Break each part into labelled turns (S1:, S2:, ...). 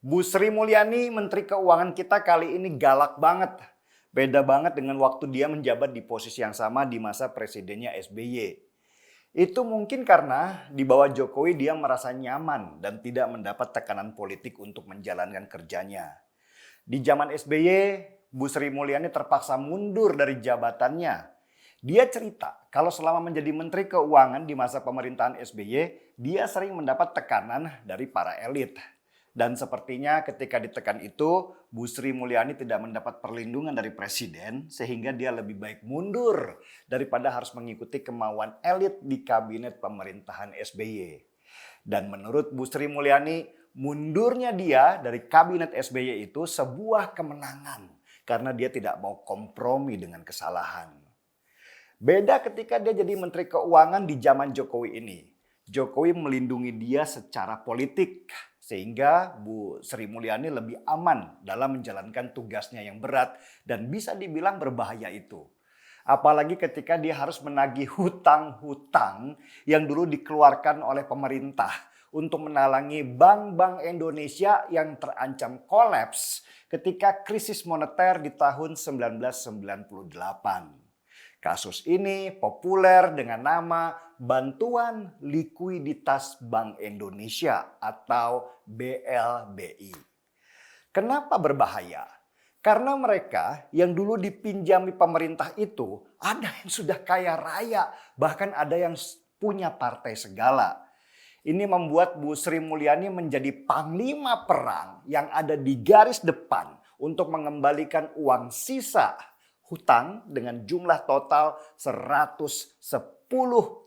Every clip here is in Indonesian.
S1: Bu Sri Mulyani, Menteri Keuangan kita kali ini galak banget. Beda banget dengan waktu dia menjabat di posisi yang sama di masa presidennya SBY. Itu mungkin karena di bawah Jokowi dia merasa nyaman dan tidak mendapat tekanan politik untuk menjalankan kerjanya. Di zaman SBY, Bu Sri Mulyani terpaksa mundur dari jabatannya. Dia cerita kalau selama menjadi Menteri Keuangan di masa pemerintahan SBY, dia sering mendapat tekanan dari para elit. Dan sepertinya ketika ditekan itu, Bu Sri Mulyani tidak mendapat perlindungan dari presiden sehingga dia lebih baik mundur daripada harus mengikuti kemauan elit di kabinet pemerintahan SBY. Dan menurut Bu Sri Mulyani, mundurnya dia dari kabinet SBY itu sebuah kemenangan karena dia tidak mau kompromi dengan kesalahan. Beda ketika dia jadi Menteri Keuangan di zaman Jokowi ini. Jokowi melindungi dia secara politik sehingga Bu Sri Mulyani lebih aman dalam menjalankan tugasnya yang berat dan bisa dibilang berbahaya itu. Apalagi ketika dia harus menagih hutang-hutang yang dulu dikeluarkan oleh pemerintah untuk menalangi bank-bank Indonesia yang terancam kolaps ketika krisis moneter di tahun 1998. Kasus ini populer dengan nama Bantuan Likuiditas Bank Indonesia atau BLBI. Kenapa berbahaya? Karena mereka yang dulu dipinjami pemerintah itu ada yang sudah kaya raya, bahkan ada yang punya partai segala. Ini membuat Bu Sri Mulyani menjadi panglima perang yang ada di garis depan untuk mengembalikan uang sisa hutang dengan jumlah total 110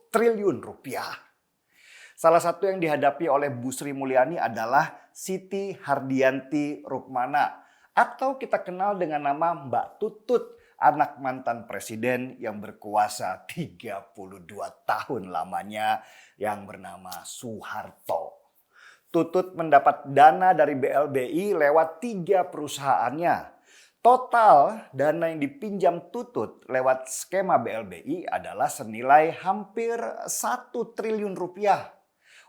S1: triliun rupiah. Salah satu yang dihadapi oleh Bu Sri Mulyani adalah Siti Hardianti Rukmana atau kita kenal dengan nama Mbak Tutut, anak mantan presiden yang berkuasa 32 tahun lamanya yang bernama Soeharto. Tutut mendapat dana dari BLBI lewat 3 perusahaannya. Total dana yang dipinjam Tutut lewat skema BLBI adalah senilai hampir 1 triliun rupiah.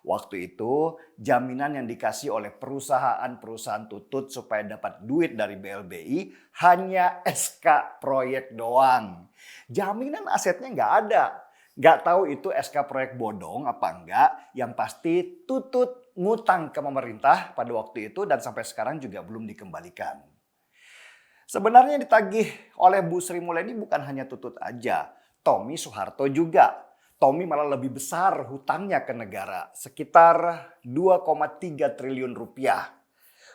S1: Waktu itu jaminan yang dikasih oleh perusahaan-perusahaan Tutut supaya dapat duit dari BLBI hanya SK proyek doang. Jaminan asetnya nggak ada. Nggak tahu itu SK proyek bodong apa enggak. Yang pasti Tutut ngutang ke pemerintah pada waktu itu dan sampai sekarang juga belum dikembalikan. Sebenarnya yang ditagih oleh Bu Sri Mulyani bukan hanya Tutut aja, Tommy Soeharto juga. Tommy malah lebih besar hutangnya ke negara, sekitar 2,3 triliun rupiah.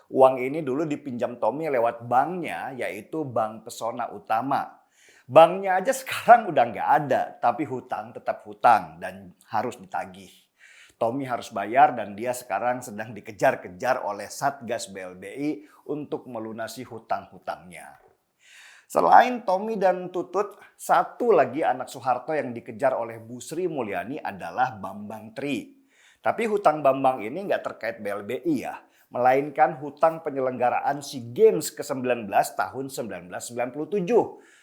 S1: Uang ini dulu dipinjam Tommy lewat banknya, yaitu Bank Pesona Utama. Banknya aja sekarang udah nggak ada, tapi hutang tetap hutang dan harus ditagih. Tommy harus bayar dan dia sekarang sedang dikejar-kejar oleh Satgas BLBI untuk melunasi hutang-hutangnya. Selain Tommy dan Tutut, satu lagi anak Soeharto yang dikejar oleh Bu Sri Mulyani adalah Bambang Tri. Tapi hutang Bambang ini nggak terkait BLBI ya, melainkan hutang penyelenggaraan SEA Games ke-19 tahun 1997.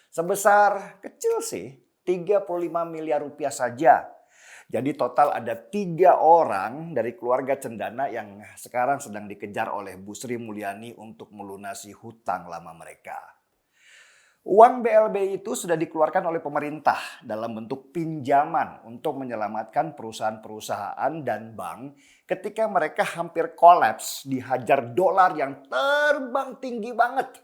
S1: Sebesar kecil sih, 35 miliar rupiah saja. Jadi total ada 3 orang dari keluarga Cendana yang sekarang sedang dikejar oleh Bu Sri Mulyani untuk melunasi hutang lama mereka. Uang BLBI itu sudah dikeluarkan oleh pemerintah dalam bentuk pinjaman untuk menyelamatkan perusahaan-perusahaan dan bank ketika mereka hampir kolaps dihajar dolar yang terbang tinggi banget.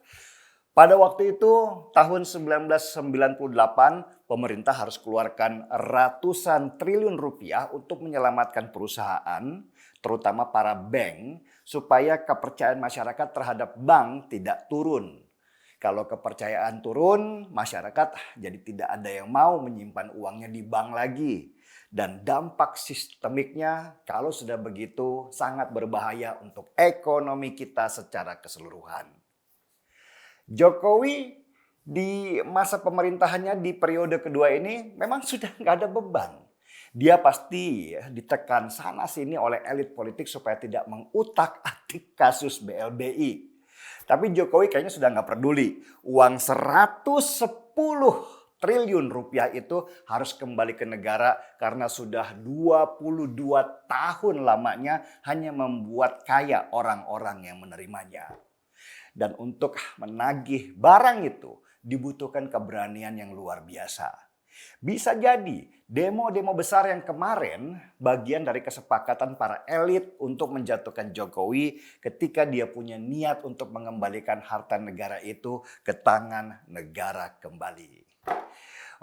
S1: Pada waktu itu tahun 1998 pemerintah harus keluarkan ratusan triliun rupiah untuk menyelamatkan perusahaan, terutama para bank, supaya kepercayaan masyarakat terhadap bank tidak turun. Kalau kepercayaan turun, masyarakat jadi tidak ada yang mau menyimpan uangnya di bank lagi. Dan dampak sistemiknya kalau sudah begitu sangat berbahaya untuk ekonomi kita secara keseluruhan. Jokowi di masa pemerintahannya di periode kedua ini memang sudah nggak ada beban. Dia pasti ditekan sana sini oleh elit politik supaya tidak mengutak-atik kasus BLBI. Tapi Jokowi kayaknya sudah nggak peduli. Uang 110 triliun rupiah itu harus kembali ke negara karena sudah 22 tahun lamanya hanya membuat kaya orang-orang yang menerimanya. Dan untuk menagih barang itu dibutuhkan keberanian yang luar biasa. Bisa jadi demo-demo besar yang kemarin bagian dari kesepakatan para elit untuk menjatuhkan Jokowi ketika dia punya niat untuk mengembalikan harta negara itu ke tangan negara kembali.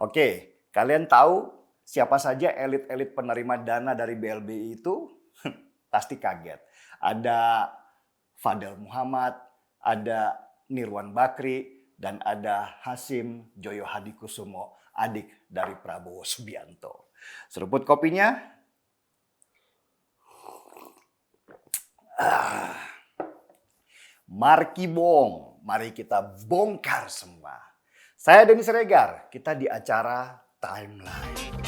S1: Oke, kalian tahu siapa saja elit-elit penerima dana dari BLBI itu? Pasti kaget. Ada Fadel Muhammad, ada Nirwan Bakri, dan ada Hasim Joyo Hadikusumo, adik dari Prabowo Subianto. Seruput kopinya. Marki Bong, mari kita bongkar semua. Saya Denny Siregar, kita di acara Timeline.